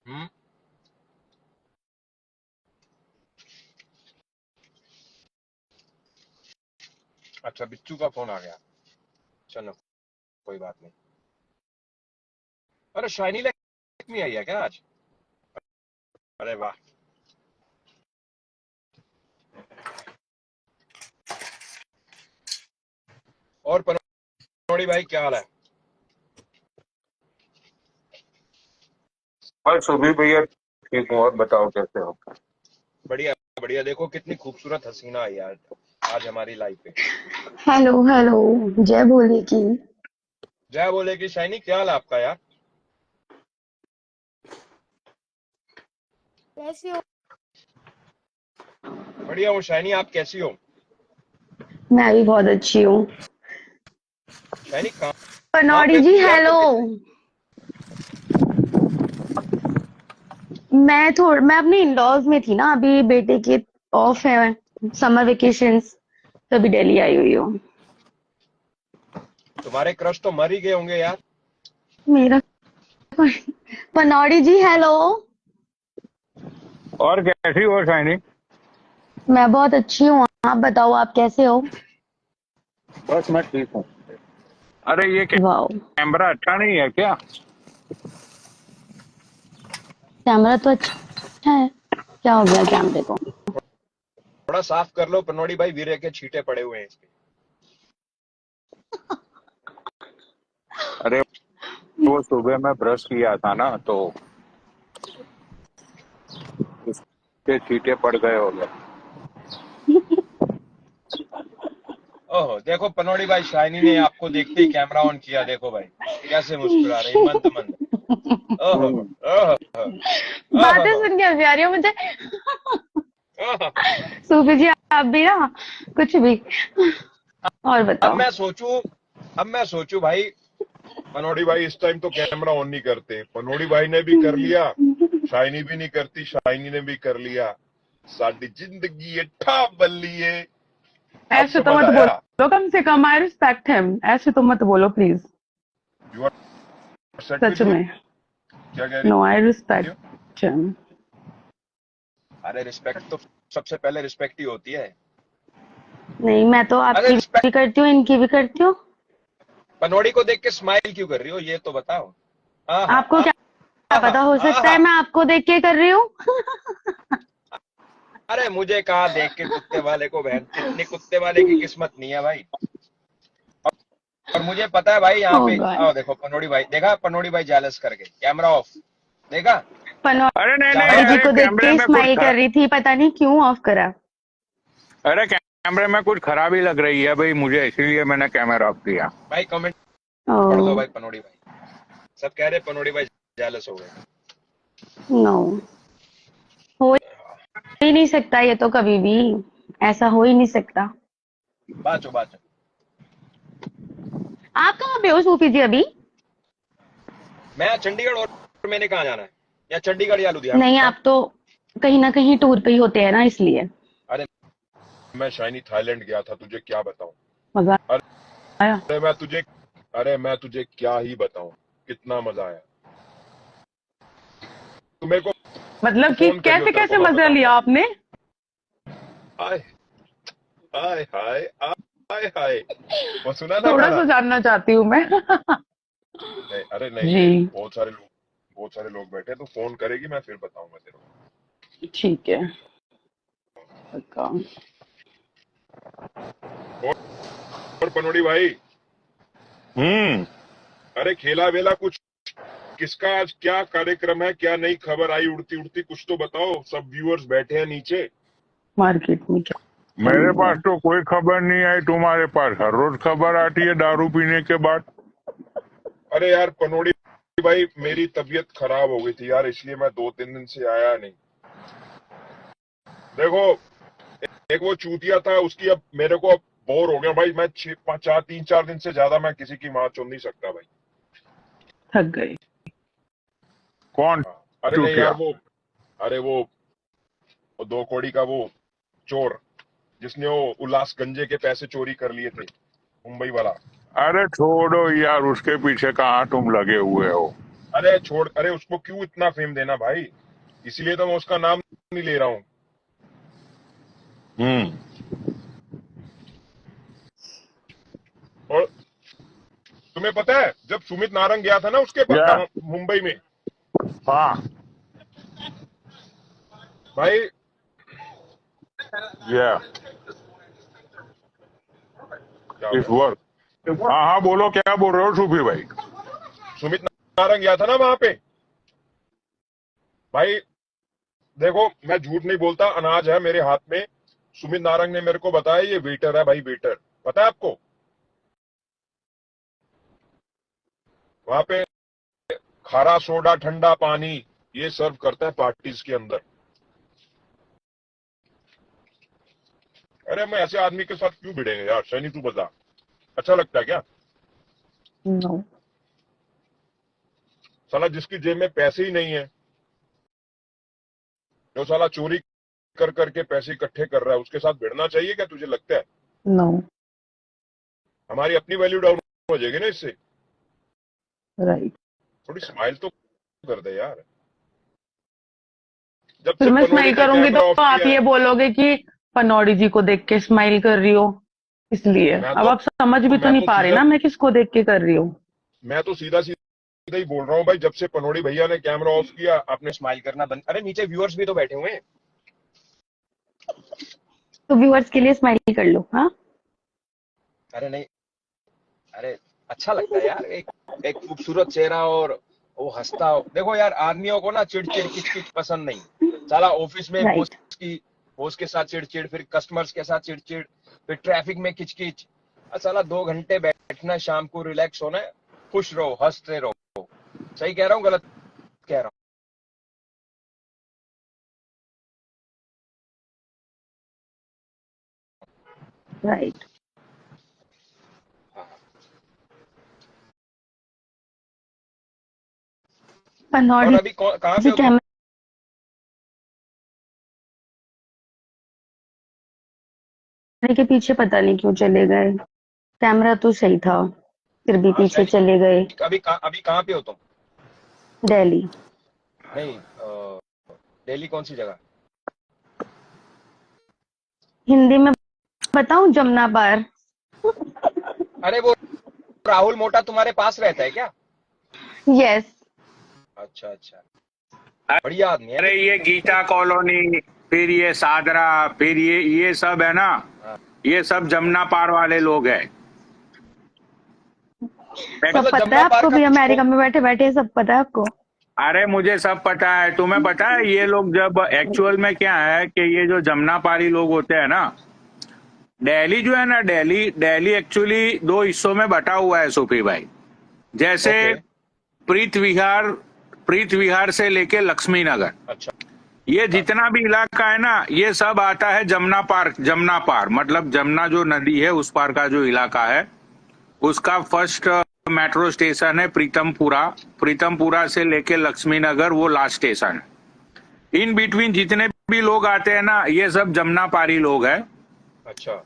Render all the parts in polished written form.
हम्म। अच्छा, बिच्चू का फोन आ गया। चलो, कोई बात नहीं। अरे शाइनी लक्ष्मी आई है क्या आज? अरे वाह। और पनौड़ी भाई, क्या हाल है? और सुबह भैया ठीक हूँ। और बताओ कैसे हो? बढ़िया बढ़िया। देखो कितनी खूबसूरत हसीना आई आज आज हमारी लाइफ पे। Hello hello. जय भोले की। जय बोले कि शाइनी, क्या हाल है आपका यार? कैसे हो? बढ़िया हूँ शाइनी, आप कैसी हो? मैं भी बहुत अच्छी हूँ। शाइनी, कहाँ कहाँ पनौड़ी पे जी थी यार हेलो। तुम इतने? मैं अपने इंडॉज में थी ना, अभी बेटे के ऑफ है, समर वेकेशंस, तभी दिल्ली आई हुई हूँ। तुम्हारे क्रश तो मर ही गए होंगे यार। मेरा पनौड़ी जी हेलो। और कैसी हो शाइनी? मैं बहुत अच्छी हूँ, आप बताओ आप कैसे हो? बस मैं ठीक हूँ। अरे ये वाओ, कैमरा अच्छा नहीं है क्या? कैमरा तो अच्छा है। क्या हो गया कैमरे को? थोड़ा साफ कर लो पनौड़ी भाई, वीरे के छींटे पड़े हुए हैं इस पे। अरे वो सुबह में ब्रश किया था ना, तो उसके छींटे पड़ गए होंगे। ओहो, देखो पनौड़ी भाई, शाइनी ने आपको देखते ही कैमरा ऑन किया। देखो भाई, कैसे मुस्कुरा रही, मंद मंद। ओहो, हम्म। ओहो, बातें ओहो, सुन के हंसी आ रही है मुझे। ओहो। सूफी जी आप भी ना, कुछ भी। और अब बताओ। मैं सोचूं अब मैं सोचूं भाई, पनौड़ी भाई इस टाइम तो कैमरा ऑन नहीं करते। पनौड़ी भाई ने भी कर लिया, शाइनी भी नहीं करती, शाइनी ने भी कर लिया। साडी जिंदगी ये ठा बल्ली है। अब ऐसे तो समझ मत आया? बोलो, कम से कम आई रिस्पेक्ट हिम, ऐसे तो मत बोलो please. You are set such with him? में। क्या कह नो, आई रही हो? Respect him. अरे रिस्पेक्ट तो सबसे पहले रिस्पेक्ट ही होती है। नहीं, मैं तो अरे आपकी रिस्पेक्ट। भी करती हूँ, इनकी भी करती हूँ। पनौड़ी को देख के स्माइल क्यों कर रही हो, ये तो बताओ। आहा, आपको क्या आहा, पता, हो सकता है आहा। मैं आपको देख के कर रही हूँ। अरे मुझे कहा देख के कुत्ते वाले को, बहन इतनी कुत्ते वाले की किस्मत नहीं है भाई। और मुझे पता है भाई, यहाँ ओह पे गॉड। आओ, देखो पनौड़ी भाई, देखा पनौड़ी भाई जेलस करके कैमरा ऑफ। देखा? अरे नहीं नहीं, पनौड़ी चाहे जी अरे को देख के कैमरे ही में कुछ स्माइल कर रही थी, पता नहीं क्यों ऑफ करा। अरे कैमरे में कुछ खराबी लग रही है भाई मुझे, इसीलिए मैंने कैमरा ऑफ किया। भाई कमेंट पढ़ लो ओह भाई, पनौड़ी भाई सब कह रहे पनौड़ी भाई जेलस हो गए। नो, हो ही नहीं सकता ये तो, कभी भी ऐसा हो ही नहीं सकता। बाचो बाचो। आप कहाँ पे हो सूफी जी अभी? मैं चंडीगढ़, और मैंने कहाँ जाना है? या चंडीगढ़ या नहीं, लुधियाना? आप तो कहीं ना कहीं टूर पे ही होते हैं ना, इसलिए। अरे मैं शाइनी थाईलैंड गया था, तुझे क्या बताऊं। मजा आया? अरे मैं तुझे अरे मैं तुझे क्या ही बताऊं, कितना मजा आया। तू मेरे को मतलब कि फोन करियो, कैसे तेरे को कैसे मैं मजा लिया बताऊंगा। आपने? आय आय हाय, आय हाय। वो सुना ना थोड़ा गाना? सा जानना चाहती हूँ मैं। नहीं, अरे नहीं नहीं, जी, बहुत सारे लोग बैठे, तो फोन करेगी, मैं फिर बताऊंगा तेरे को। ठीक है। पक्का। और पनौड़ी भाई, हम्म। अरे खेला वेला कुछ? किसका आज क्या कार्यक्रम है, क्या नई खबर आई उड़ती उड़ती, कुछ तो बताओ, सब व्यूअर्स बैठे हैं नीचे। मार्केट में क्या मेरे मिल रहा पास है? तो कोई खबर नहीं आई, तुम्हारे पास हर रोज खबर आती है दारू पीने के बाद। अरे यार पनौड़ी भाई, मेरी तबीयत खराब हो गई थी यार, इसलिए मैं 2-3 दिन से आया नहीं। देखो, एक वो चूतिया था, उसकी अब मेरे को अब बोर हो गया भाई। मैं 3-4 दिन से ज्यादा मैं किसी की मां चुन नहीं सकता भाई। थक गई। कौन हाँ। अरे नहीं यार, चूतिया? वो 2 कौड़ी का वो चोर, जिसने वो उल्लास गंजे के पैसे चोरी कर लिए थे, मुंबई वाला। अरे छोड़ो यार, उसके पीछे कहाँ तुम लगे हुए हो। अरे छोड़, अरे उसको क्यों इतना फेम देना भाई, इसीलिए तो मैं उसका नाम नहीं ले रहा हूँ। और तुम्हें पता है जब सुमित नारंग गया था ना उसके पास या मुंबई में, हाँ भाई या क्या हो इस गया, वर्क हाँ हाँ बोलो क्या बोल रहे हो सूफी भाई। सुमित नारंग गया था ना वहां पे, भाई देखो मैं झूठ नहीं बोलता, अनाज है मेरे हाथ में, सुमित नारंग ने मेरे को बताया ये वेटर है भाई, वेटर, पता है आपको, वहां पे खारा सोडा ठंडा पानी ये सर्व करता है पार्टीज के अंदर। अरे मैं ऐसे आदमी के साथ क्यों भिड़ेंगे यार, शनि तू बता, अच्छा लगता है क्या? No. साला जिसकी जेब में पैसे ही नहीं है, जो साला चोरी कर करके पैसे इकट्ठे कर रहा है, उसके साथ भिड़ना चाहिए क्या, तुझे लगता है? No. हमारी अपनी वैल्यू डाउन हो जाएगी ना इससे, Right. थोड़ी स्माइल तो कर दे यार। जब फिर से मैं पनौड़ी स्माइल ने करूंगी कैमरा ऑफ तो आप किया ये है, बोलोगे कि पनौड़ी जी को देख के स्माइल कर रही हो, इसलिए मैं अब तो आप समझ भी तो मैं नहीं तो पा रहे सीधा ना मैं किसको देख के कर रही हूँ। मैं तो सीधा सीधा ही बोल रहा हूँ भाई, जब से पनौड़ी भैया ने कैमरा ऑफ किया आपने स्माइल करना बंद। अरे नीचे व्यूअर्स भी तो बैठे हुए हैं। तो व्यूअर्स के लिए स्माइल कर लो। हाँ, अरे नहीं, अरे अच्छा लगता है यार, एक एक खूबसूरत चेहरा और वो हंसता हो। देखो यार आदमियों को ना चिड़चिड़ किचकिच पसंद नहीं, साला ऑफिस में राइट। बॉस के साथ चिड़चिड़, फिर कस्टमर्स के साथ चिड़चिड़, फिर ट्रैफिक में किचकिच। साला 2 घंटे बैठना है, शाम को रिलैक्स होना है, खुश रहो हंसते रहो। सही कह रहा हूँ गलत कह रहा राइट। हूँ? और पनौड़ी अभी कहाँ पे जी हो तुम? कैमरे के पीछे पता नहीं क्यों चले गए। कैमरा तो सही था, फिर भी हाँ पीछे शैली, चले गए। अभी कहाँ पे हो तुम? दिल्ली। नहीं दिल्ली कौन सी जगह? हिंदी में बताऊं, जमुना पार। अरे वो राहुल मोटा तुम्हारे पास रहता है क्या? यस। अच्छा अच्छा, बढ़िया आदमी है अरे लेकिन। ये गीता कॉलोनी, फिर ये सादरा, फिर ये सब है ना, हाँ, ये सब जमुना पार वाले लोग हैं। सब मतलब पता है जमुना पार आपको का भी, कुछ अमेरिका में बैठे बैठे सब पता है आपको। अरे मुझे सब पता है, तुम्हें पता है ये लोग जब एक्चुअल में क्या है कि ये जो जमुना पारी लोग होते हैं ना, दिल्ली जो है ना, दिल्ली दिल्ली एक्चुअली 2 हिस्सों में बटा हुआ है सूफी भाई। जैसे ओके, प्रीत विहार से लेके लक्ष्मी नगर, अच्छा ये जितना भी इलाका है ना, ये सब आता है जमुना पार मतलब जमुना जो नदी है उस पार का जो इलाका है, उसका फर्स्ट मेट्रो स्टेशन है प्रीतमपुरा से लेके लक्ष्मी नगर, वो लास्ट स्टेशन है। इन बिटवीन जितने भी लोग आते हैं ना, ये सब जमुना पारी लोग हैं। अच्छा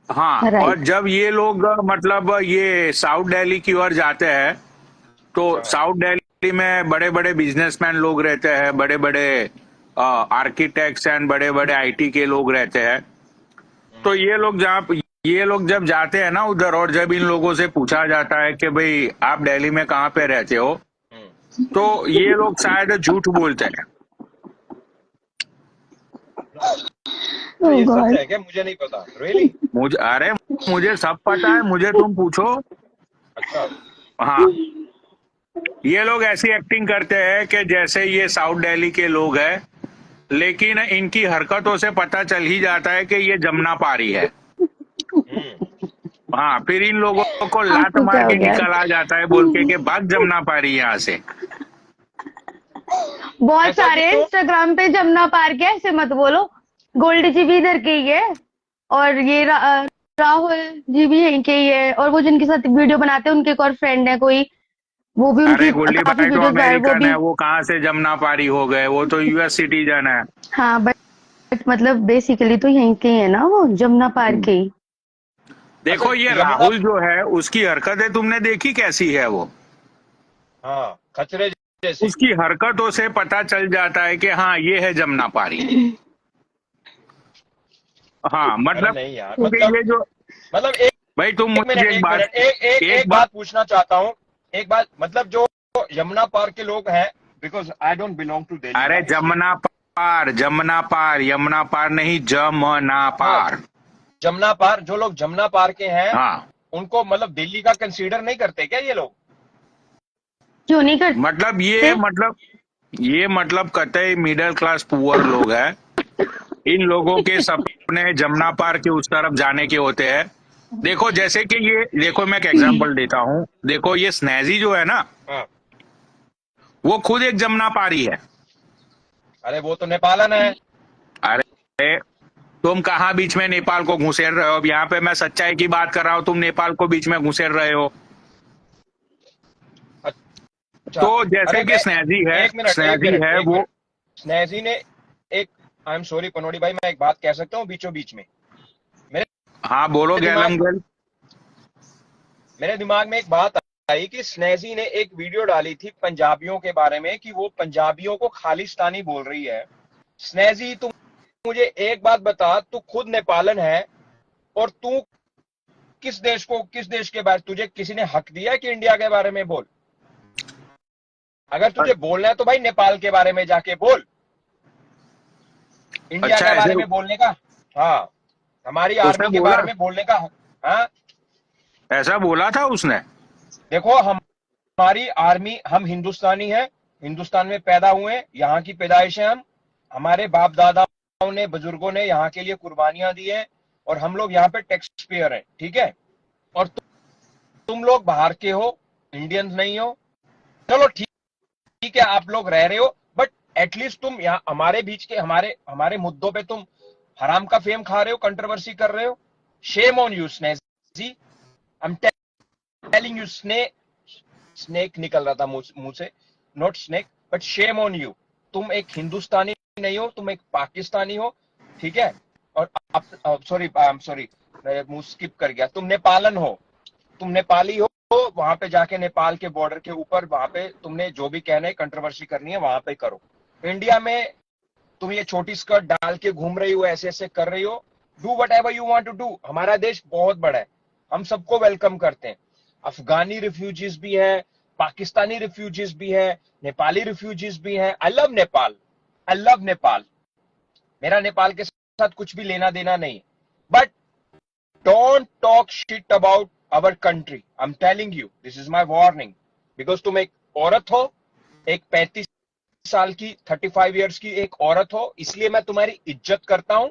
हाँ, और राइट। जब ये लोग मतलब ये साउथ दिल्ली की ओर जाते हैं, तो अच्छा, हाँ साउथ दिल्ली में बड़े बड़े बिजनेसमैन लोग रहते हैं, बड़े बड़े आर्किटेक्ट्स एंड बड़े बड़े आईटी के लोग रहते हैं। तो ये लोग जब जाते हैं ना उधर, और जब इन लोगों से पूछा जाता है कि भाई आप दिल्ली में कहाँ पे रहते हो, हम्म। तो ये लोग शायद झूठ बोलते हैं। तो ओह ये सच गॉड। है क्या, मुझे नहीं पता रियली। मुझे सब पता है, मुझे तुम पूछो। अच्छा, हाँ, ये लोग ऐसी एक्टिंग करते हैं कि जैसे ये साउथ दिल्ली के लोग हैं, लेकिन इनकी हरकतों से पता चल ही जाता है कि ये जमुना पारी है। हाँ, फिर इन लोगों को लात आपको मार क्या हो के गया? निकल आ जाता है बोल के भाग जमुना पारी यहाँ से। बहुत ऐसा सारे क्यों? इंस्टाग्राम पे जमुना पार के, ऐसे मत बोलो। गोल्ड जी भी इधर के ही है, और ये राहुल जी भी यहीं के ही है, और वो जिनके साथ वीडियो बनाते हैं उनके एक और फ्रेंड है कोई, वो भी अरे उनकी गोल्डी काफी भाई तो वीडियोस वायरल, वो अमेरिकन है, भी। वो कहाँ से जमुना पारी हो गए, वो तो यूएस सिटीजन है। हाँ, बट मतलब बेसिकली तो यहीं के ही है ना, वो जमुना पार के ही। अच्छा देखो ये यमुना, राहुल जो है, उसकी हरकतें तुमने देखी कैसी है वो? हाँ, खचरे जैसी। उसकी हरकतों से पता चल जाता है कि हाँ ये है जमुना पारी। हाँ अरे मतलब नहीं यार, क्योंकि ये जो मतलब एक भाई तुम एक मुझे मिनट, एक एक बात मिनट, एक बात बात पूछना चाहता हूँ। एक बात, मतलब जो यमुना पार के लोग हैं, because I don't belong to Delhi अरे ना, इसलिए। जमुना पार यमुना पार नहीं जमुना हाँ, पार। जमुना पार, जो लोग जमुना पार के हैं, हाँ उनको मतलब दिल्ली का कंसीडर नहीं करते क्या ये लोग? क्यों नहीं मतलब करते? ये मतलब कतई मिडिल क्लास पुअर लोग हैं। इन लोगों के सपने जमुना पार के उस तरफ जाने के होते हैं। देखो जैसे कि ये देखो मैं एक एग्जांपल देता हूँ। देखो ये स्नेजी जो है ना, हाँ, वो खुद एक जमुना पारी है। अरे वो तो नेपालन है। अरे तुम कहाँ बीच में नेपाल को घुसेड़ रहे हो? अब यहाँ पे मैं सच्चाई की बात कर रहा हूँ, तुम नेपाल को बीच में घुसेड़ रहे हो। अच्छा। तो जैसे अरे कि मैं, एक मिनट, एक स्नेजी मिनट, है एक वो। मिनट। स्नेजी ने एक, आई एम सॉरी पनोड़ी भाई, मैं एक बात कह सकता हूँ बीचों बीच में? मेरे हाँ बोलो दिमाग गैलम गैल। मेरे दिमाग में एक बात आई कि स्नेजी ने एक वीडियो डाली थी पंजाबियों के बारे में, कि वो पंजाबियों को खालिस्तानी बोल रही है। स्नेजी, तू मुझे एक बात बता, तू खुद नेपालन है, और तू किस देश के बारे, तुझे किसी ने हक दिया है कि इंडिया के बारे में बोल? अगर तुझे बोलना है तो भाई नेपाल के बारे में जाके बोल, इंडिया अच्छा के ऐसे बारे में बोलने का। हाँ, हमारी उसने आर्मी के बोला, बारे में बोलने का। हाँ, ऐसा बोला था उसने? देखो, हमारी आर्मी, हम हिंदुस्तानी हैं, हिंदुस्तान में पैदा हुए, यहाँ की पैदाइश है हम। हमारे बाप दादाओं ने, बुजुर्गों ने यहाँ के लिए कुर्बानियां दी हैं, और हम लोग यहाँ पे टैक्स पेयर हैं, ठीक है? और तुम लोग बाहर के हो, इंडियंस नहीं हो। चलो ठीक है, आप लोग रह रहे हो, बट एटलीस्ट तुम यहाँ हमारे बीच के, हमारे हमारे मुद्दों पे तुम हराम का फेम खा रहे हो, कंट्रोवर्सी कर रहे हो। Shame on you Snazzy, I am telling you. Snake निकल रहा था मुंह से, not snake, but shame on you. तुम एक हिंदुस्तानी नहीं हो, तुम एक पाकिस्तानी हो, ठीक है? और सॉरी, आई एम सॉरी, मुंह स्किप कर गया, तुम नेपालन हो, तुम नेपाली हो। वहां पे जाके नेपाल के बॉर्डर के ऊपर, वहां पे तुमने जो भी कहना है, कंट्रोवर्सी करनी है, वहां पे करो। इंडिया में तुम ये छोटी स्कर्ट डाल के घूम रही हो, ऐसे ऐसे कर रही हो, do whatever you want to do. हमारा देश बहुत बड़ा है, हम सबको वेलकम करते हैं। अफगानी रिफ्यूजीज भी है, पाकिस्तानी रिफ्यूजीज भी है, नेपाली रिफ्यूजीज भी हैं। I love Nepal, I love Nepal. मेरा नेपाल के साथ कुछ भी लेना देना नहीं, but don't talk shit about our country. I am telling you, this is my warning. Because तुम एक औरत हो, एक 35 साल की, 35 ईयर्स की एक औरत हो, इसलिए मैं तुम्हारी इज्जत करता हूं,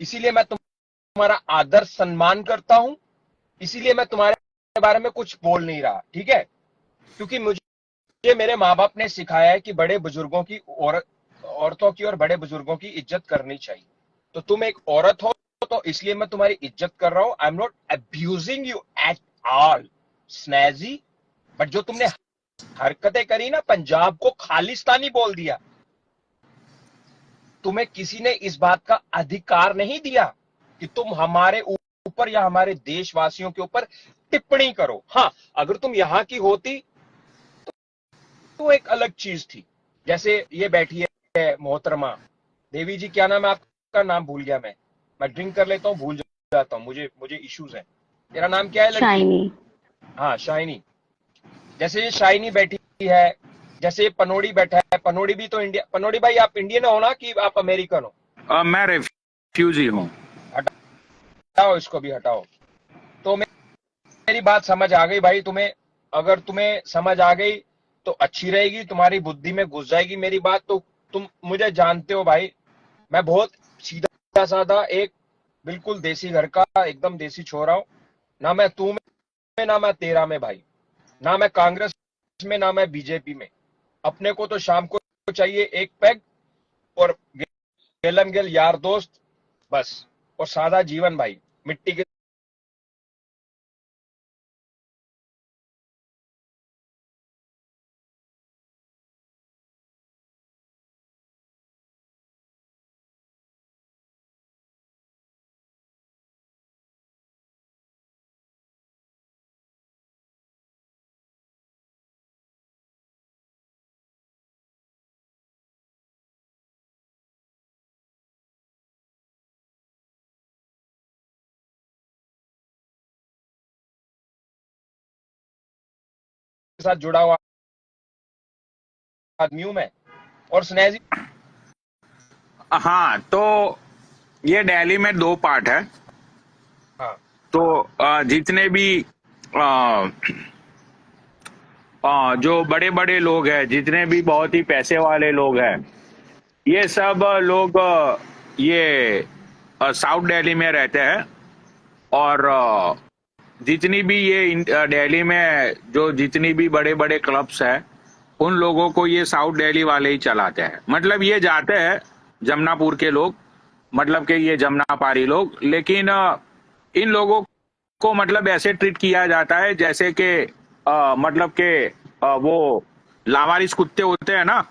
इसीलिए मैं तुम्हारा आदर सम्मान करता हूं, इसीलिए मैं तुम्हारे बारे में कुछ बोल नहीं रहा, ठीक है? क्योंकि मुझे मेरे माँ बाप ने सिखाया है कि बड़े बुजुर्गों की, औरतों की और बड़े बुजुर्गों की इज्जत करनी चाहिए। तो तुम एक औरत हो, तो इसलिए मैं तुम्हारी इज्जत कर रहा हूं। I am not abusing you at all Snazzy, but जो तुमने हरकतें करी ना, पंजाब को खालिस्तानी बोल दिया, तुम्हें किसी ने इस बात का अधिकार नहीं दिया कि तुम हमारे ऊपर या हमारे देशवासियों के ऊपर टिप्पणी करो। हाँ, अगर तुम यहां की होती तो एक अलग चीज थी। जैसे ये बैठी है मोहतरमा देवी जी, क्या नाम है आपका? नाम भूल गया मैं ड्रिंक कर लेता हूँ, भूल जाता हूँ, मुझे मुझे इश्यूज है। तेरा नाम क्या है लड़की? शाइनी। हाँ, शाइनी। जैसे ये शाइनी बैठी है, जैसे ये पनोड़ी बैठा है, पनोड़ी भी तो इंडिया, पनोड़ी भाई आप इंडियन हो ना, कि आप अमेरिकन हो? मैं रेफ्यूजी हूँ। हटाओ, इसको भी हटाओ। तो मेरी बात समझ आ गई भाई तुम्हें? अगर तुम्हें समझ आ गई तो अच्छी रहेगी, तुम्हारी बुद्धि में घुस जाएगी मेरी बात तो। तुम मुझे जानते हो भाई, मैं बहुत सीधा साधा, एक बिल्कुल देसी घर का एकदम देसी छोरा हूं। ना मैं तू में, ना मैं तेरा में भाई, ना मैं कांग्रेस में, ना मैं बीजेपी में। अपने को तो शाम को चाहिए एक पैग, और गेलम गेल यार दोस्त, बस। और सादा जीवन भाई, मिट्टी के साथ जुड़ा हुआ आदमी हूं मैं। और स्नेह जी, हाँ, तो ये दिल्ली में 2 पार्ट है। हाँ तो जितने भी अ, जो बड़े बड़े लोग हैं, जितने भी बहुत ही पैसे वाले लोग हैं, ये सब लोग ये साउथ दिल्ली में रहते हैं। और जितनी भी ये दिल्ली में जो जितनी भी बड़े बड़े क्लब्स हैं, उन लोगों को ये साउथ दिल्ली वाले ही चलाते हैं। मतलब ये जाते हैं जमनापुर के लोग, मतलब कि ये जमना पारी लोग, लेकिन इन लोगों को मतलब ऐसे ट्रीट किया जाता है जैसे कि मतलब कि वो लावारिस कुत्ते होते हैं ना,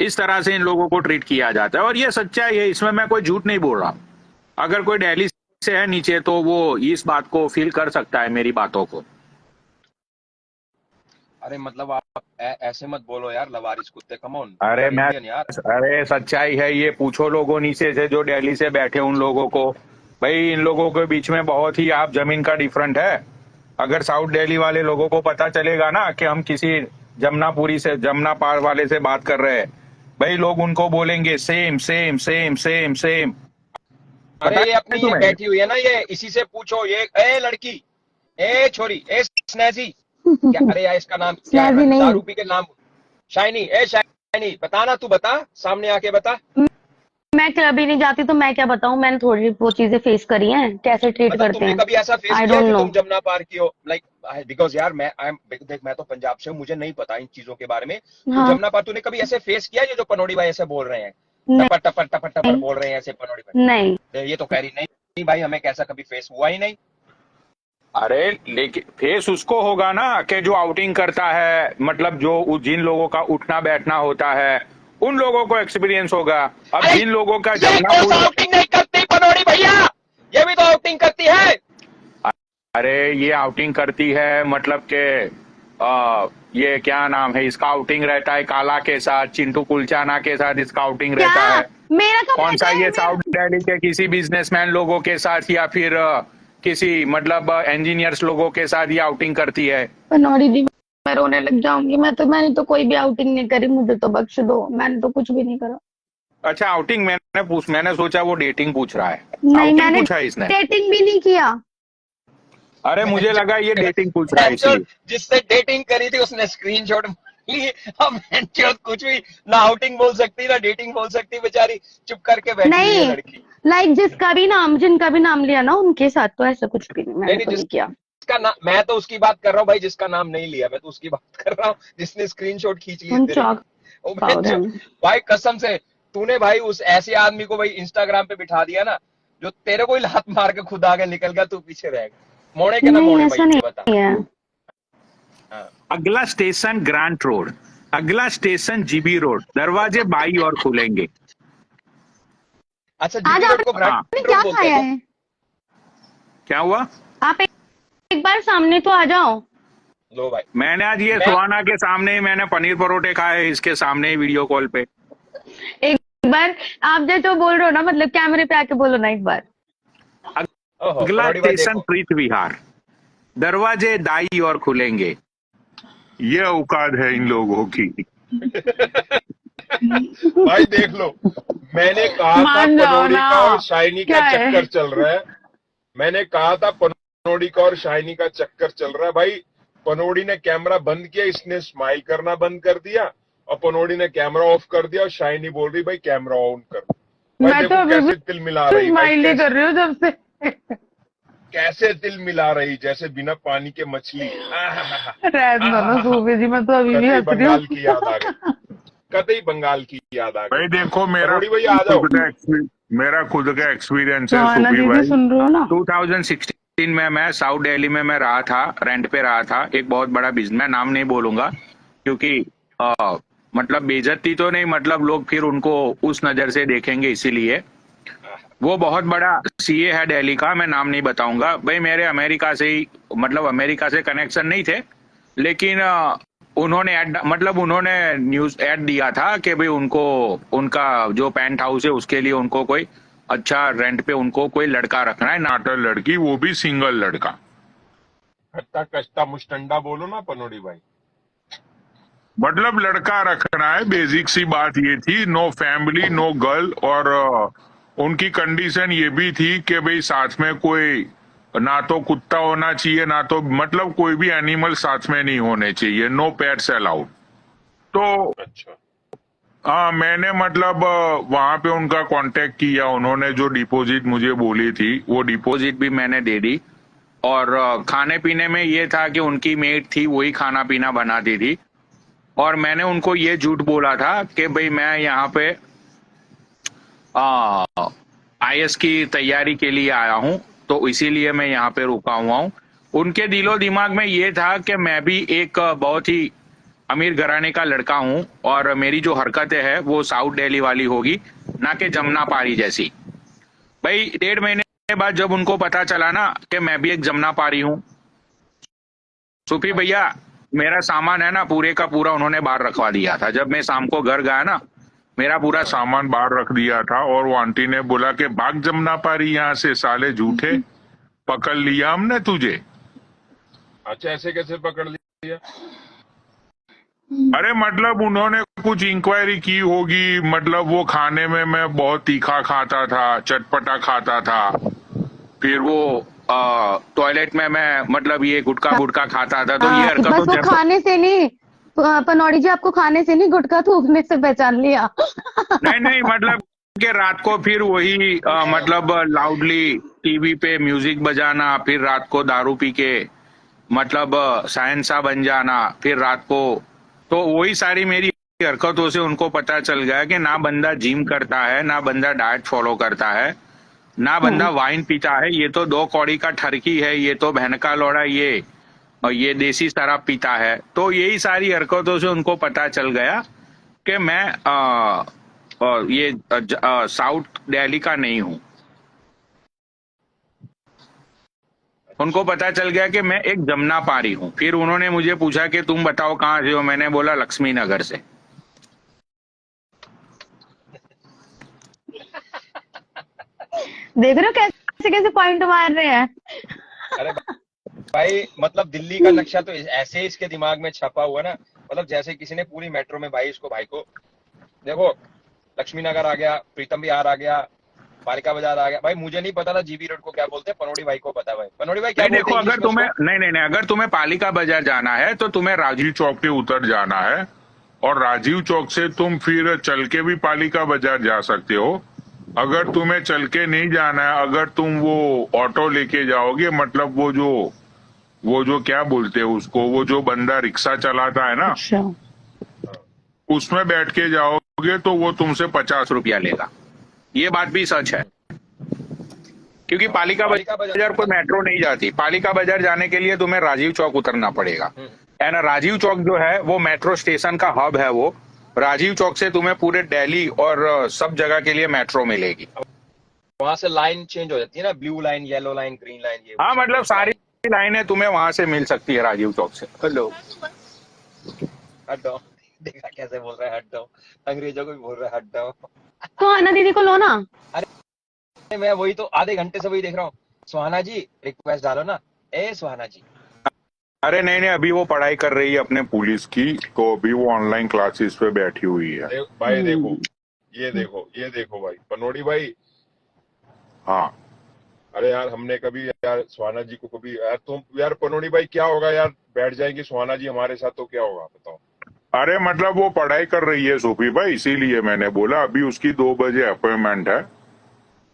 इस तरह से इन लोगों को ट्रीट किया जाता है। और ये सच्चाई है, इसमें मैं कोई झूठ नहीं बोल रहा हूं। अगर कोई दिल्ली से है नीचे तो वो इस बात को फील कर सकता है, मेरी बातों को। अरे मतलब आप ऐसे मत बोलो यार, लवारिस कुत्ते, कम ऑन, अरे मैं इंडियन यार। अरे सच्चाई है, ये पूछो लोगों नीचे से जो दिल्ली से बैठे उन लोगों को। भाई इन लोगों के बीच में बहुत ही आप जमीन का डिफरेंट है। अगर साउथ दिल्ली वाले लोगों को पता चलेगा ना कि हम किसी जमनापुरी से, जमना पार वाले से बात कर रहे हैं, भाई लोग उनको बोलेंगे same same same same same. पता अरे ये है अपनी ये तुम्हें? बैठी हुई है ना, ये इसी से पूछो, ये ए लड़की, ए छोरी, ए स्नेजी, क्या अरे यार इसका नाम क्या है, स्नेजी मैं नहीं। दारू पी के नाम, शाइनी, ए शाइनी, बता ना, तू बता, सामने आके बता। मैं क्लब ही नहीं जाती तो मैं क्या बताऊं, मैंने थोड़ी वो चीजें फेस करी हैं, कैसे ट्रीट मतलब करते तुमने हैं। कभी ऐसा फेस आई किया डोंट जो नो। तुम जमुना पार की हो, लाइक बिकॉज यार मैं देख, मैं तो पंजाब से हूँ, मुझे नहीं पता इन चीजों के बारे में। तू हाँ। जमुना पार तूने कभी ऐसे फेस किया जो पनोड़ी भाई ऐसे बोल रहे हैं, नहीं टपर टपर टपर टपर बोल रहे हैं ऐसे पनोड़ी भाई? नहीं। ये तो कह रही नहीं, नहीं भाई हमें कैसा कभी फेस हुआ ही नहीं। अरे लेकिन फेस उसको होगा ना कि जो आउटिंग करता है, मतलब जो जिन लोगों का उठना बैठना होता है उन लोगों को एक्सपीरियंस होगा। अब अरे जिन लोगों का ये कौन सा जमनापुर, आउटिंग नहीं करती पनोड़ी भैया, ये भी तो आउटिंग करती है। अरे ये आउटिंग करती है, मतलब के ये क्या नाम है इसका, आउटिंग रहता है काला के साथ, चिंटू कुलचाना के साथ इसका आउटिंग क्या रहता है। मेरा कब कौन सा रहता है? ये साउथ दिल्ली के किसी बिजनेसमैन लोगों के साथ या फिर किसी मतलब इंजीनियर्स लोगों के साथ ये आउटिंग करती है। पनौड़ी दी, मैं रोने लग जाऊंगी। मैंने तो कोई भी आउटिंग नहीं करी, मुझे तो बख्श दो, मैंने तो कुछ भी नहीं करा। अच्छा आउटिंग मैंने सोचा वो डेटिंग पूछ रहा है। नहीं, आउटिंग मैंने पूछा है इसने? डेटिंग भी नहीं किया। अरे मुझे लगा ये डेटिंग पूछ रहा है इसलिए। जिससे डेटिंग करी थी उसने स्क्रीनशॉट ली। हम कुछ भी ना आउटिंग बोल सकती ना डेटिंग बोल सकती, बेचारी चुप करके बैठी हुई है नहीं, लड़की। लाइक जिनका भी नाम लिया ना उनके साथ, तो ऐसा कुछ भी नहीं, मैंने नहीं तो नहीं किया। जिसका नाम, मैं तो उसकी बात कर रहा हूँ भाई जिसका नाम नहीं लिया, मैं तो उसकी बात कर रहा हूँ जिसने स्क्रीनशॉट खींच ली तेरे चौक ओ भाई कसम से, तूने भाई उस ऐसे आदमी को भाई इंस्टाग्राम पे बिठा दिया ना, जो तेरे को ही लात मार के खुद आगे निकल गया, तू पीछे रह गया। मोड़े के ना नहीं, मोड़े ऐसा भाई नहीं बता। है। हाँ। अगला स्टेशन ग्रांट रोड, अगला स्टेशन जीबी रोड, दरवाजे बाई और खुलेंगे। अच्छा आज जीबी रोड को आपने ग्रांट रोड क्या बोलते खाया हैं है? क्या हुआ? आप एक बार सामने तो आ जाओ। तो? लो भाई, मैंने आज ये सुहाना के सामने ही मैंने पनीर परोठे खाए, इसके सामने ही वीडियो कॉल पे। एक बार आप जो बोल रहे हो ना, मतलब कैमरे पे आके बोलो ना एक बार। ओहो, अगला पनौड़ी भाई स्टेशन देखो। प्रीत विहार, दरवाजे दाई और खुलेंगे। ये औकात है इन लोगों की। भाई देख लो, मैंने कहा था मान जाओ पनौड़ी ना, का और शाइनी का क्या है? चक्कर चल रहा है। मैंने कहा था पनौड़ी का और शाइनी का चक्कर चल रहा है। भाई पनौड़ी ने कैमरा बंद किया, इसने स्माइल करना बंद कर दिया, और पनौड़ी ने कैमरा ऑफ कर दिया और शाइनी बोल रही भाई कैमरा ऑन कर। भाई मैं देखो तो अभी कैसे भी तिल मिला रही, भाई स्माइल ही कर रही हूँ जब से। कैसे तिल मिला रही, जैसे बिना पानी के मछली। रहने दो ना सूबे जी, मैं तो अभी भी कतई हंस रही बंगाल की याद हूँ। आ गई, कतई बंगाल की याद आ गई। भाई देखो पनौड़ी भाई आ जाओ। मेरा खुद का एक्सपीरियंस है सुहाना सुबी दीदी भाई। सुन रहे हो ना? 2016 में मैं साउथ दिल्ली में मैं रहा था, रेंट पे रहा था। एक बहुत बड़ा बिजनेस, मैं नाम नहीं बोलूंगा क्योंकि मतलब बेइज्जती तो नहीं, मतलब लोग फिर उनको उस नजर से देखेंगे, इसीलिए। वो बहुत बड़ा सीए है दिल्ली का, मैं नाम नहीं बताऊंगा। भाई मेरे अमेरिका से ही, मतलब अमेरिका से कनेक्शन नहीं थे, लेकिन उन्होंने न्यूज ऐड दिया था कि भाई उनको उनका जो पेंट हाउस है उसके लिए उनको कोई अच्छा रेंट पे उनको कोई लड़का रखना है, नाटक लड़की, वो भी सिंगल लड़का। खट्टा कश्ता मुस्टंडा बोलो ना पनोड़ी भाई। मतलब लड़का रखना है, बेसिक सी बात ये थी। No family no girl. और उनकी कंडीशन ये भी थी कि भाई साथ में कोई ना तो कुत्ता होना चाहिए, ना तो मतलब कोई भी एनिमल साथ में नहीं होने चाहिए। No pets allowed. तो अच्छा। हाँ, मैंने मतलब वहां पे उनका कांटेक्ट किया। उन्होंने जो डिपॉजिट मुझे बोली थी वो डिपॉजिट भी मैंने दे दी। और खाने पीने में ये था कि उनकी मेट थी, वही खाना पीना बनाती थी। और मैंने उनको ये झूठ बोला था कि भाई मैं यहाँ पे आईएएस की तैयारी के लिए आया हूँ, तो इसीलिए मैं यहाँ पे रुका हुआ हूँ। उनके दिलो दिमाग में ये था कि मैं भी एक बहुत ही अमीर घराने का लड़का हूँ और मेरी जो हरकतें हैं वो साउथ दिल्ली वाली होगी, ना कि जमुना पारी जैसी। भाई 1.5 महीने बाद जब उनको पता चला ना कि मैं भी एक जमुना पारी हूँ, सूफी भैया, मेरा सामान है ना पूरे का पूरा उन्होंने बाहर रखवा दिया था। जब मैं शाम को घर गया ना, मेरा पूरा सामान बाहर रख दिया था। और वो आंटी ने बोला कि भाग जमुना पारी यहाँ से, साले झूठे, पकड़ लिया हमने तुझे। अच्छा, ऐसे कैसे पकड़ लिया? अरे मतलब उन्होंने कुछ इंक्वायरी की होगी। मतलब वो खाने में मैं बहुत तीखा खाता था, चटपटा खाता था। फिर वो टॉयलेट में मैं मतलब ये गुटखा गुटखा खाता था। तो ये हाँ, हरकत बस तो वो खाने से नहीं, पनौड़ी जी आपको खाने से नहीं, गुटखा थूकने से पहचान लिया। नहीं नहीं, मतलब कि रात को फिर वही मतलब लाउडली टीवी पे म्यूजिक बजाना, फिर रात को दारू पी के मतलब साइंसा बन जाना, फिर रात को तो वही सारी मेरी हरकतों से उनको पता चल गया कि ना बंदा जिम करता है, ना बंदा डाइट फॉलो करता है, ना बंदा वाइन पीता है। ये तो 2 कौड़ी का ठरकी है, ये तो बहन का लौड़ा, ये देसी शराब पीता है। तो यही सारी हरकतों से उनको पता चल गया कि मैं ये साउथ दिल्ली का नहीं हूँ। उनको पता चल गया कि मैं एक जमुना पारी हूँ। फिर उन्होंने मुझे पूछा कि तुम बताओ कहाँ से हो। मैंने बोला लक्ष्मी नगर से। देख रहे हो कैसे कैसे पॉइंट मार रहे हैं। अरे भाई, मतलब दिल्ली का नक्शा तो ऐसे इसके दिमाग में छपा हुआ ना, मतलब जैसे किसी ने पूरी मेट्रो में भाई इसको भाई को देखो, लक्ष्मी नगर आ गया, प्रीतम विहार आ गया, पालिका बाजार आ गया। भाई मुझे नहीं पता था जीबी रोड को क्या बोलते हैं, पनोड़ी भाई को पता है। भाई पनोड़ी भाई क्या नहीं बोलते देखो, हैं अगर इंग्लिश में तुम्हें इसको? नहीं, अगर तुम्हें पालिका बाजार जाना है तो तुम्हें राजीव चौक पे उतर जाना है। और राजीव चौक से तुम फिर चल के भी पालिका बाजार जा सकते हो। अगर तुम्हें चल के नहीं जाना है, अगर तुम वो ऑटो लेके जाओगे, मतलब वो जो क्या बोलते हैं उसको, वो जो बंदा रिक्शा चलाता है ना, अच्छा। उसमें बैठ के जाओगे तो वो तुमसे 50 रुपया लेगा। ये बात भी सच है, क्योंकि पालिका पालिका बाजार कोई बाजार। मेट्रो नहीं जाती। पालिका बाजार जाने के लिए तुम्हें राजीव चौक उतरना पड़ेगा। एंड राजीव चौक जो है वो मेट्रो स्टेशन का हब है। वो राजीव चौक से तुम्हें पूरे दिल्ली और सब जगह के लिए मेट्रो मिलेगी। वहां से लाइन चेंज हो जाती है ना, blue line, yellow line, green line, ये हाँ, सब मतलब सारी लाइनें तुम्हें वहां से मिल सकती है राजीव चौक से। हेलो, हट जाओ। देखा कैसे बोल रहा है, हट जाओ। अंग्रेजों को भी बोल रहा है हट जाओ। तो आना दीदी को लो ना। अरे मैं वही तो आधे घंटे से वही देख रहा हूँ। सुहाना जी रिक्वेस्ट डालो ना, ए सुहाना जी। अरे नहीं, अभी वो पढ़ाई कर रही है अपने पुलिस की, तो अभी वो ऑनलाइन क्लासेस पे बैठी हुई है। भाई देखो, ये देखो भाई पनोड़ी भाई। हाँ, अरे यार, हमने कभी यार सुहाना जी को कभी यार, तुम यार पनोड़ी भाई क्या होगा यार, बैठ जाएंगे सुहाना जी हमारे साथ तो क्या होगा बताओ? अरे मतलब वो पढ़ाई कर रही है सूफी भाई, इसीलिए मैंने बोला। अभी उसकी 2 बजे अपॉइंटमेंट है,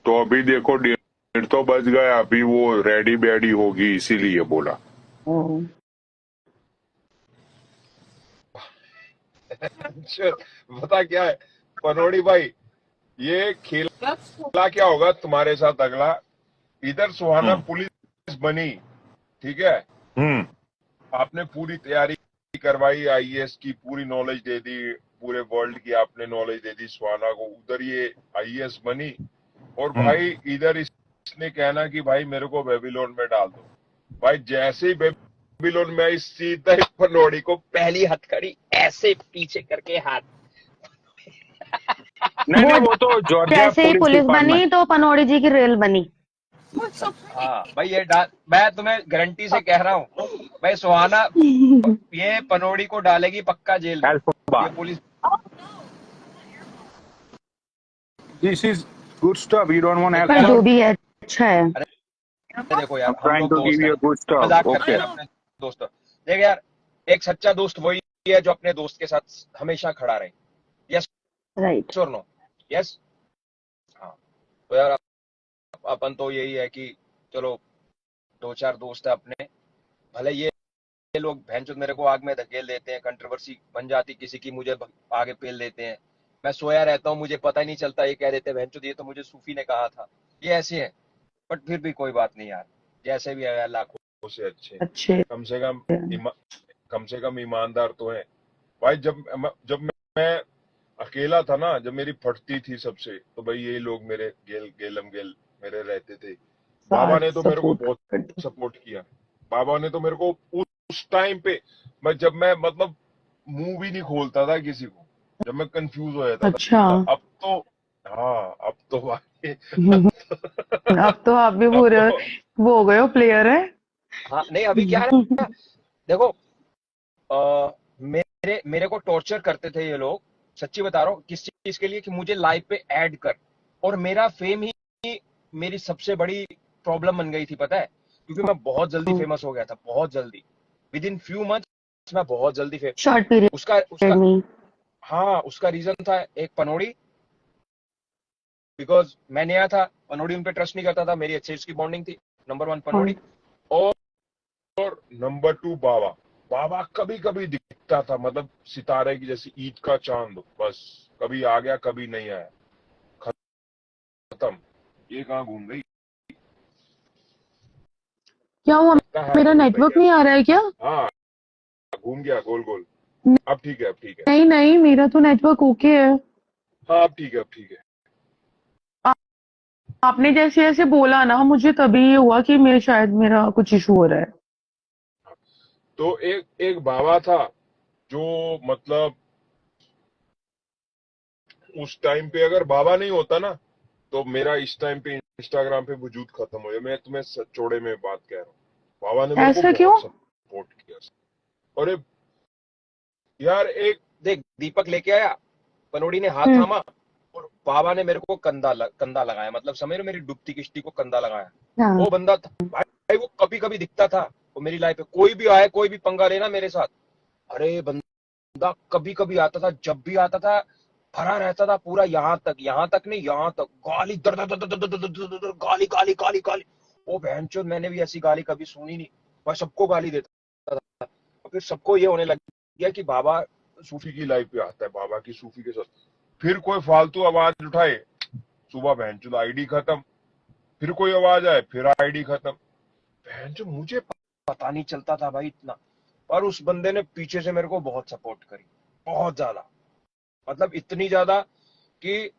तो अभी देखो 1:30 तो बज गया, अभी वो रेडी बैडी होगी, इसीलिए बोला। पता क्या है पनोड़ी भाई, ये खेला क्या होगा तुम्हारे साथ अगला। इधर सुहाना पुलिस बनी, ठीक है, हम्म आपने पूरी तैयारी करवाई, आईएएस की पूरी नॉलेज दे दी, पूरे वर्ल्ड की आपने नॉलेज दे दी सुहाना को। उधर ये आईएएस बनी और भाई इधर इसने कहना कि भाई मेरे को बेबीलोन में डाल दो। भाई जैसे ही बेबीलोन में आई, सीधा ही पनोड़ी को पहली हथकड़ी ऐसे पीछे करके हाथ। नहीं, वो तो जॉर्जिया जैसे ही पुलिस बनी डिपार्टमेंट। तो पनौड़ी जी की रेल बनी। हाँ भाई मैं तुम्हें गारंटी से कह रहा हूँ भाई, सुहाना ये पनोड़ी को डालेगी पक्का जेल में। अल्फा, ये police this is good stuff, you don't want पर जो अल्कोहल, भी है अच्छा है। देखो यार, आई एम हम ट्राइंग लोग टू गिव दोस्त यू हैं, अ गुड स्टफ, मजाक करते ओके। हैं ना अपने दोस्त। देख यार, एक सच्चा दोस्त वही है जो अपने दोस्त के साथ हमेशा खड़ा रहे। Yes right. और नो? यस। हाँ, तो यार अपन तो यही है कि चलो दो चार दोस्त है अपने, भले ये लोग भैंचोद मेरे को आग में धकेल देते हैं, कंट्रोवर्सी बन जाती किसी की, मुझे आगे पेल देते हैं। मैं सोया रहता हूँ, मुझे पता ही नहीं चलता, ये कह देते हैं भैंचोद ये तो मुझे सूफी ने कहा था। ये ऐसे है, बट फिर भी कोई बात नहीं यार, जैसे भी है यार, लाखों से अच्छे, अच्छे कम से कम हैं। कम से कम ईमानदार तो है भाई। जब मैं अकेला था ना, जब मेरी फटती थी सबसे, तो भाई यही लोग मेरे गेलम गेल मेरे रहते थे। बाबा साथ ने तो मेरे को सपोर्ट बहुत करते। सपोर्ट किया। बाबा ने तो मेरे को उस टाइम पे, जब मैं मतलब मुंह भी नहीं खोलता था किसी को, जब मैं कंफ्यूज हो जाता अच्छा। था। अब तो हाँ, अब तो भाई अब तो आप भी अब पूरे तो वो हो गए हो, प्लेयर है। हाँ नहीं, अभी क्या है ना, देखो मेरे मेरे को टॉर्चर करते थे ये लोग, सच्ची बता रहा हूँ, किस चीज के लिए, कि मुझे लाइव पे ऐड कर, और मेरा फेम ही मेरी सबसे बड़ी प्रॉब्लम बन गई थी, पता है, क्योंकि मैं बहुत जल्दी फेमस हो गया था, बहुत जल्दी, विद इन फ्यू मंथ्स मैं बहुत जल्दी फेमस। शॉर्ट पीरियड उसका उसका में। हाँ, उसका रीजन था एक पनोड़ी, बिकॉज मैं नया था, पनोड़ी उन पे ट्रस्ट नहीं करता था, मेरी अच्छी उसकी बॉन्डिंग थी, नंबर 1 पनोड़ी। और नंबर 2 बाबा। बाबा कभी कभी दिखता था, मतलब सितारे की जैसे ईद का चांद, बस कभी आ गया कभी नहीं आया, खत्म। ये कहाँ घूम गई? क्या हुआ? लगता है मेरा मुझे नेटवर्क भैया। नहीं आ रहा है क्या? हाँ, घूम गया गोल गोल। अब ठीक है, अब ठीक है। नहीं नहीं, मेरा तो नेटवर्क ओके है। हाँ, अब ठीक है, अब ठीक है। आपने जैसे ऐसे बोला ना, मुझे तभी ये हुआ कि मेरे शायद मेरा कुछ इशू हो रहा है। तो एक एक बाबा था, जो मतलब उस टाइम पे अगर बाबा नहीं होता ना, तो मेरा इस टाइम पे इंस्टाग्राम पे वजूद खत्म हो जाए। मैं तुम्हें चौड़े में बात कह रहा हूँ। बाबा ने मेरे को ऐसा क्यों? बहुत सपोर्ट किया। अरे यार, एक देख, दीपक लेके आया, पनोड़ी ने हाथ थामा, और बाबा ने मेरे को कंधा लगाया, मतलब समझ रहे, मेरी डूबती किश्ती को कंधा लगाया। हाँ। वो बंदा था भाई, वो कभी कभी दिखता था, वो मेरी लाइफ पे कोई भी आए, कोई भी पंगा लेना मेरे साथ, अरे बंदा कभी कभी आता था, जब भी आता था भरा रहता था पूरा, यहाँ तक नहीं, यहाँ तक गाली, दर दर दर दर दर दर दर दर, गाली गाली गाली गाली। ओ बहनचोद, मैंने भी ऐसी गाली कभी सुनी नहीं, मैं सबको गाली देता था। और फिर सबको ये होने लग गया कि बाबा सूफी की लाइफ पे आता है, बाबा की सूफी के साथ। फिर कोई फालतू आवाज उठाए, सुबह बहनचोद आईडी खत्म। फिर कोई आवाज आए, फिर आईडी खत्म। बहनचोद मुझे पता नहीं चलता था भाई इतना, पर उस बंदे ने पीछे से मेरे को बहुत सपोर्ट करी, बहुत ज्यादा, मतलब इतनी ज्यादा कि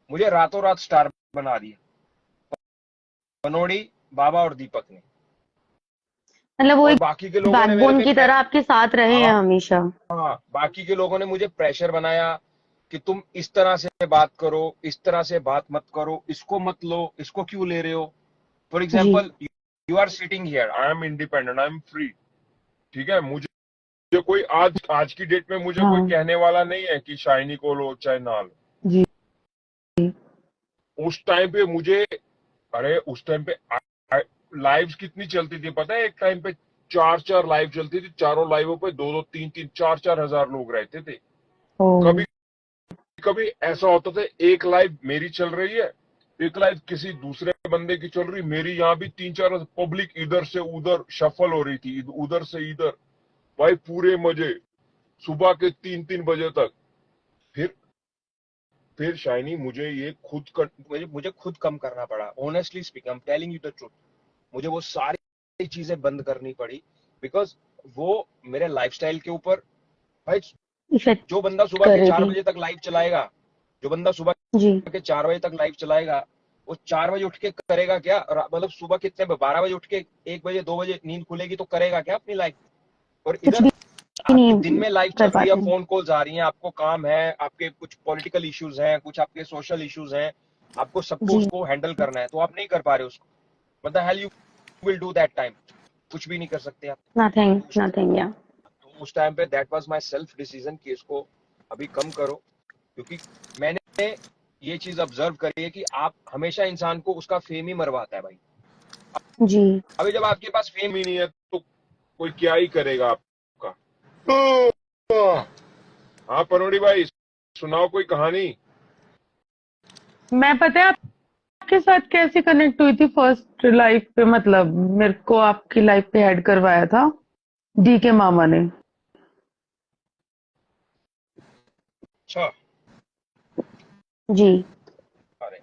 मुझे रातों रात स्टार बना दिया, पनोड़ी, बाबा और दीपक ने। मतलब वो और एक बाकी के लोगों ने मेरे बैकबोन पे की तरह आपके साथ रहे हैं हाँ, हमेशा। हाँ, बाकी के लोगों ने मुझे प्रेशर बनाया कि तुम इस तरह से बात करो, इस तरह से बात मत करो, इसको मत लो, इसको क्यों ले रहे हो। फॉर जी। Example, you are sitting here, I am independent, I am free. ठीक है, मुझे कोई आज आज की डेट में मुझे कोई हाँ कहने वाला नहीं है कि शाइनी को लो चाहे ना लो। जी। उस टाइम पे मुझे, अरे उस टाइम पे लाइव्स कितनी चलती थी पता है? एक टाइम पे 4 लाइव चलती थी, चारों लाइवों पे 2-2, 3-3, 4-4 हजार लोग रहते थे। ओ कभी कभी ऐसा होता था, एक लाइव मेरी चल रही है, एक लाइव किसी दूसरे बंदे की चल रही, मेरी यहाँ भी 3-4 पब्लिक इधर से उधर शफल हो रही थी, उधर से इधर। भाई पूरे मजे, सुबह के 3-3 बजे तक। फिर फिर शाइनी मुझे ये मुझे खुद कम करना पड़ा, honestly speaking, I am telling you the truth. मुझे वो सारी चीजें बंद करनी पड़ी, बिकॉज वो मेरे लाइफस्टाइल के ऊपर, भाई इफेक्ट जो बंदा सुबह कर के रही 4 थी। बजे तक लाइव चलाएगा, जो बंदा सुबह जी। के 4 बजे तक लाइव चलाएगा, वो 4 बजे उठ के करेगा क्या, मतलब सुबह कितने 12 बजे उठ के 1 बजे 2 बजे नींद खुलेगी तो करेगा क्या अपनी लाइफ। और कुछ इधर भी आपकी दिन नहीं में लाइफ चल कर रही है, पाते हैं। फोन कॉल्स आ रही हैं, आपको काम है, आपके कुछ पॉलिटिकल इश्यूज हैं, कुछ आपके सोशल इश्यूज हैं, आपको सबको जी उसको हैंडल करना है, तो आप नहीं कर पा रहे उसको। What the hell you will do that time? कुछ भी नहीं कर सकते आप। नथिंग उस नथिंग या तो उस टाइम पे that was my self decision कि इसको अभी कम करो, क्योंकि मैंने ये चीज ऑब्जर्व करी है कि आप हमेशा इंसान को उसका फेम ही मरवाता है भाई। जी। अभी जब आपके पास फेम फेम ही नहीं है तो कोई क्या ही करेगा आपका। हाँ पनोड़ी भाई, सुनाओ कोई कहानी। मैं पता है आपके साथ कैसे कनेक्ट हुई थी फर्स्ट लाइफ पे, मतलब मेरे को आपकी लाइफ पे ऐड करवाया था डी के मामा ने। अच्छा। जी अरे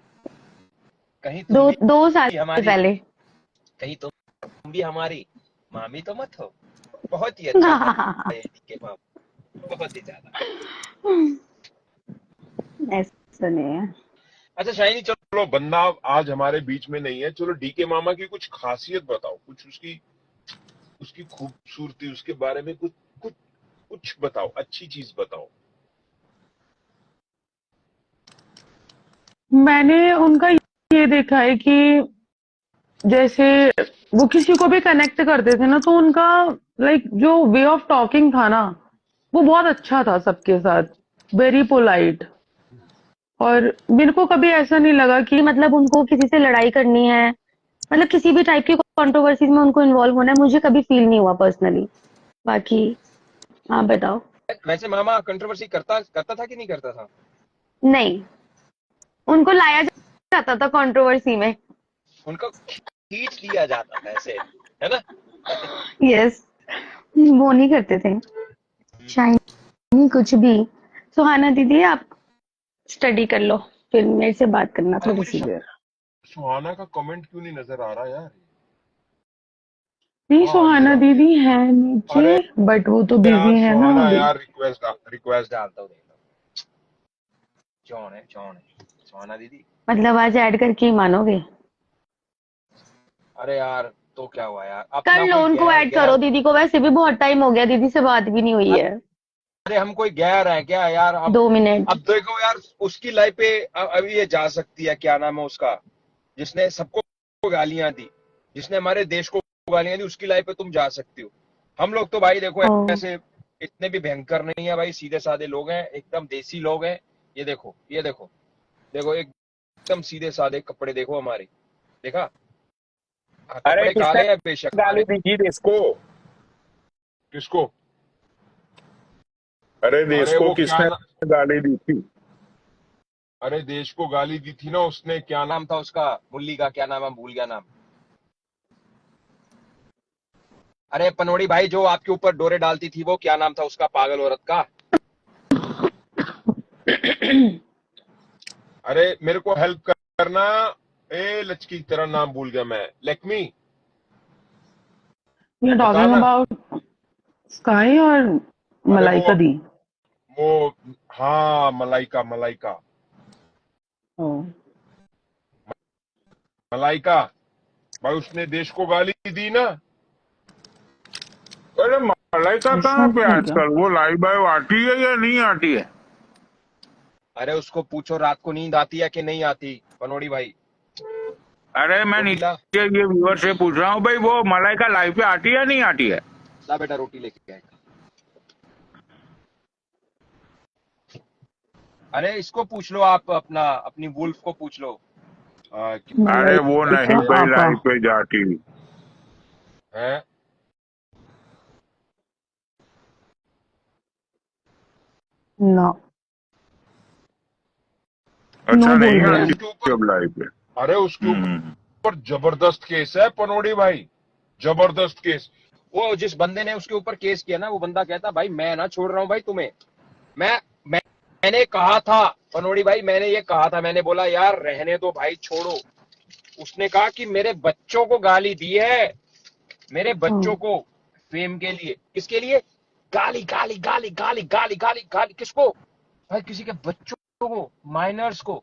कहीं दो तुम दो साल भी हमारी, पहले। कहीं तुम भी हमारी मामी तो मत हो। बहुत ही अच्छा था ये DK मामा, बहुत ही ज्यादा। ऐसा नहीं है। अच्छा शाइनी, चलो चलो बंदा आज हमारे बीच में नहीं है, चलो डीके मामा की कुछ खासियत बताओ, कुछ उसकी उसकी खूबसूरती, उसके बारे में कुछ कुछ कुछ बताओ, अच्छी चीज बताओ। मैंने उनका ये देखा है कि जैसे वो किसी को भी कनेक्ट करते थे ना, तो उनका लाइक जो वे ऑफ टॉकिंग था ना, वो बहुत अच्छा था सबके साथ, वेरी पोलाइट। और मेरे को कभी ऐसा नहीं लगा कि मतलब उनको किसी से लड़ाई करनी है, मतलब किसी भी टाइप की कंट्रोवर्सीज में उनको इन्वॉल्व होना है, मुझे कभी फील नहीं हुआ पर्सनली। बाकी आप बताओ। वैसे मामा कंट्रोवर्सी करता करता था कि नहीं करता था? नहीं, उनको लाया जाता था कंट्रोवर्सी में। उनको खींच लिया जाता था ऐसे, है ना? यस, वो नहीं करते थे शायद कुछ भी। सुहाना दीदी आप स्टडी कर लो, फिर मेरे से बात करना अरे थोड़ी मुझे सी देर। सुहाना का कमेंट क्यों नहीं नजर आ रहा यार। नहीं, हाँ ये सुहाना रहा। दीदी है नीचे, अरे बट वो तो बिजी यार है ना सुहाना अभी। यार, रिक्वेस्ट रिक्वेस्ट। डालता हूँ, देखता हूँ। कौन है सुहाना दीदी? मतलब आज ऐड करके ही मानोगे? अरे यार तो क्या हुआ यार, कर अपना लो, कोई उनको गैर ऐड करो। गैर दीदी को वैसे भी बहुत टाइम हो गया, दीदी से बात भी नहीं हुई है। अरे हम कोई गैर है क्या यार? अब 2 मिनट। अब देखो यार, उसकी लाइफ पे अभी ये जा सकती है, क्या नाम है उसका, जिसने सबको गालियां दी, जिसने हमारे देश को गालियां दी, उसकी लाइफ पे तुम जा सकती हो। हम लोग तो भाई देखो ओ ऐसे इतने भी भयंकर नहीं है भाई, सीधे साधे लोग हैं, एकदम देसी लोग हैं। ये देखो, ये देखो, देखो एकदम सीधे साधे कपड़े देखो हमारे, देखा? हाँ, अरे कपड़े किसने काले हैं बेशक गाली हमारे। दी थी देश को? किसको? अरे देश अरे को वो क्या किसने गाली दी थी? अरे देश को गाली दी थी ना उसने, क्या नाम। नाम था उसका, मुल्ली का क्या नाम है, भूल गया नाम। अरे पनोड़ी भाई, जो आपके ऊपर डोरे डालती थी, वो क्या नाम था उसका, पागल औरत का? अरे मेरे को हेल्प करना। ए लचकी, तेरा नाम भूल गया मैं, लेक्मी। यू आर बता टॉकिंग ना। अबाउट स्काई और अरे मलाइका दी? वो हाँ मलाइका, मलाइका। ओ, मलाइका भाई, उसने देश को गाली दी ना। अरे मलाइका ऐसा कहाँ पे है क्या? आजकल? वो लाइव बाइव आती है या नहीं आती है? अरे उसको पूछो रात को नींद आती है कि नहीं आती, पनोड़ी भाई। अरे मैं रोटी ला, नीचे ये व्यूअर से पूछ रहा हूँ भाई, वो मलाइका लाइव पे आती है या नहीं आती है? ला बेटा रोटी लेके आएगा। अरे इसको पूछ लो आप, अपना अपनी वुल्फ को पूछ लो। अरे वो मलाइका नहीं भाई पापा। लाइव पे जाती। है। नो, नो अच्छा बोल नहीं रहे अरे हैं। आती उसके ऊपर अब लाइव पे? अरे उसके हम्म। ऊपर जबरदस्त केस है पनोड़ी भाई, जबरदस्त केस। वो जिस बंदे ने उसके ऊपर केस किया ना, वो बंदा कहता भाई मैं ना छोड़ रहा हूँ भाई तुम्हें। मैं मैंने कहा था पनोड़ी भाई, मैंने ये कहा था, मैंने बोला यार रहने दो भाई, छोड़ो। उसने कहा कि मेरे बच्चों को गाली दी है, मेरे बच्चों को, फेम के लिए, किसके लिए? गाली गाली गाली गाली गाली गाली गाली, किसको भाई? किसी के बच्चों को, माइनर्स को।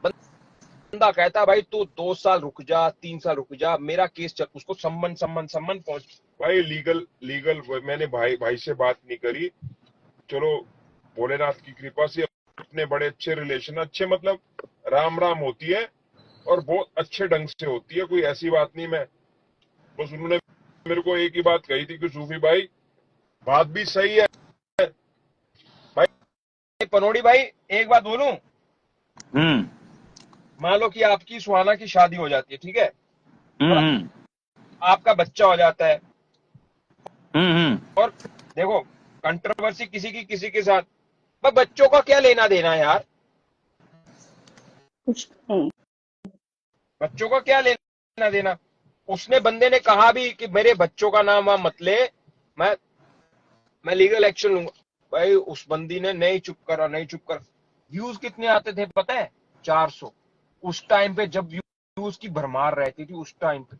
बंदा कहता भाई तू 2 साल रुक जा, 3 साल रुक जा, मेरा केस चल, उसको सम्मन सम्मन सम्मन पहुंच। भाई लीगल लीगल मैंने भाई भाई से बात नहीं करी। चलो भोलेनाथ की कृपा से अपने बड़े अच्छे रिलेशन, अच्छे मतलब राम राम होती है और बहुत अच्छे ढंग से होती है, कोई ऐसी बात नहीं। मैं बस उन्होंने मेरे को एक ही बात कही थी कि सूफी भाई बात भी सही है भाई। पनोड़ी भाई एक बात बोलूं, हम्म मान लो कि आपकी सुहाना की शादी हो जाती है, ठीक है, हम्म आपका बच्चा हो जाता है, हम्म और देखो कंट्रोवर्सी किसी के साथ, पर बच्चों का क्या लेना देना यार, कुछ नहीं। बच्चों का क्या लेना देना। उसने बंदे ने कहा भी कि मेरे बच्चों का नाम वहां मत ले, मैं लीगल एक्शन लूंगा। भाई उस बंदी ने नहीं चुप करा, नहीं चुप करा। व्यूज कितने आते थे पता है? 400। उस टाइम पे जब व्यूज की भरमार रहती थी, उस टाइम पे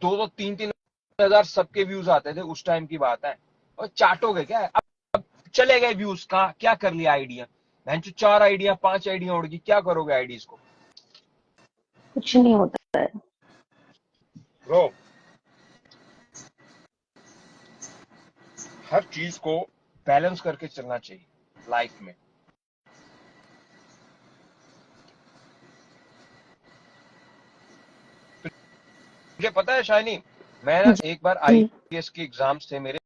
2-3 हजार सबके व्यूज आते थे, उस टाइम की बात है। और चाटोगे क्या? अब चले गए व्यूज, कहा क्या कर लिया आइडिया, भैंचो 4 आइडिया 5 आइडिया उड़ गई, क्या करोगे आईडीज को? कुछ नहीं होता है। ब्रो हर चीज को बैलेंस करके चलना चाहिए लाइफ में। मुझे पता है शाइनी, मैं ना एक बार जी। आईपीएस के एग्जाम्स थे मेरे,